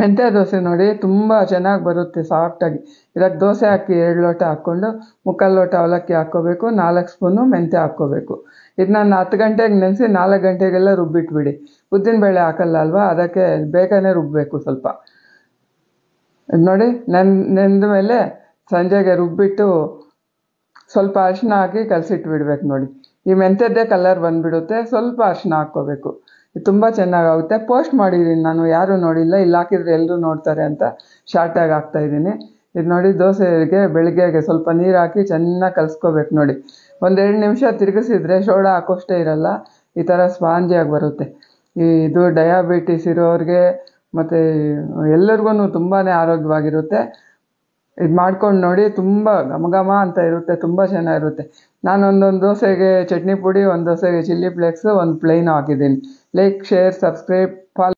ಮೆಂತ್ಯ ದೋಸೆ ನೋಡಿ ತುಂಬ ಚೆನ್ನಾಗಿ ಬರುತ್ತೆ ಸಾಫ್ಟಾಗಿ. ಇದಕ್ಕೆ ದೋಸೆ ಅಕ್ಕಿ 2 ಲೋಟ ಹಾಕ್ಕೊಂಡು 3/4 ಲೋಟ ಅವಲಕ್ಕಿ ಹಾಕ್ಕೋಬೇಕು, 4 ಸ್ಪೂನು ಮೆಂತ್ಯ ಹಾಕ್ಕೋಬೇಕು. ಇದನ್ನ 10 ಗಂಟೆಗೆ ನೆನೆಸಿ 4 ಗಂಟೆಗೆಲ್ಲ ರುಬ್ಬಿಟ್ಬಿಡಿ. ಉದ್ದಿನಬೇಳೆ ಹಾಕಲ್ಲ ಅಲ್ವಾ, ಅದಕ್ಕೆ ಬೇಗನೆ ರುಬ್ಬಬೇಕು ಸ್ವಲ್ಪ. ಇದು ನೋಡಿ ನೆಂದ ಮೇಲೆ ಸಂಜೆಗೆ ರುಬ್ಬಿಟ್ಟು ಸ್ವಲ್ಪ ಅರಿಶಿನ ಹಾಕಿ ಕಲಸಿಟ್ಬಿಡ್ಬೇಕು ನೋಡಿ. ಈ ಮೆಂತ್ಯದ್ದೇ ಕಲರ್ ಬಂದುಬಿಡುತ್ತೆ. ಸ್ವಲ್ಪ ಅರಿಶಿನ ಹಾಕ್ಕೋಬೇಕು. ಇದು ತುಂಬ ಚೆನ್ನಾಗಾಗುತ್ತೆ. ಪೋಸ್ಟ್ ಮಾಡಿದ್ದೀನಿ ನಾನು, ಯಾರೂ ನೋಡಿಲ್ಲ. ಇಲ್ಲಿ ಹಾಕಿದರೆ ಎಲ್ಲರೂ ನೋಡ್ತಾರೆ ಅಂತ ಶಾರ್ಟಾಗಿ ಹಾಕ್ತಾಯಿದ್ದೀನಿ. ಇದು ನೋಡಿ, ದೋಸೆಗೆ ಬೆಳಗ್ಗೆಗೆ ಸ್ವಲ್ಪ ನೀರು ಹಾಕಿ ಚೆನ್ನಾಗಿ ಕಲಿಸ್ಕೋಬೇಕು ನೋಡಿ. 1-2 ನಿಮಿಷ ತಿರುಗಿಸಿದ್ರೆ ಸೋಡಾ ಹಾಕೋಷ್ಟೇ ಇರಲ್ಲ, ಈ ಥರ ಸ್ಪಾಂಜಿಯಾಗಿ ಬರುತ್ತೆ. ಇದು ಡಯಾಬಿಟಿಸ್ ಇರೋರಿಗೆ ಮತ್ತು ಎಲ್ಲರಿಗೂ ತುಂಬಾ ಆರೋಗ್ಯವಾಗಿರುತ್ತೆ. ಇದು ಮಾಡ್ಕೊಂಡು ನೋಡಿ, ತುಂಬ ಘಮ ಅಂತ ಇರುತ್ತೆ, ತುಂಬ ಚೆನ್ನಾಗಿರುತ್ತೆ. ನಾನು ಒಂದೊಂದು ದೋಸೆಗೆ ಚಟ್ನಿ ಪುಡಿ, ಒಂದು ದೋಸೆಗೆ ಚಿಲ್ಲಿ ಫ್ಲೇಕ್ಸು, ಒಂದು ಪ್ಲೈನ್ ಹಾಕಿದ್ದೀನಿ. Like, share, subscribe, follow.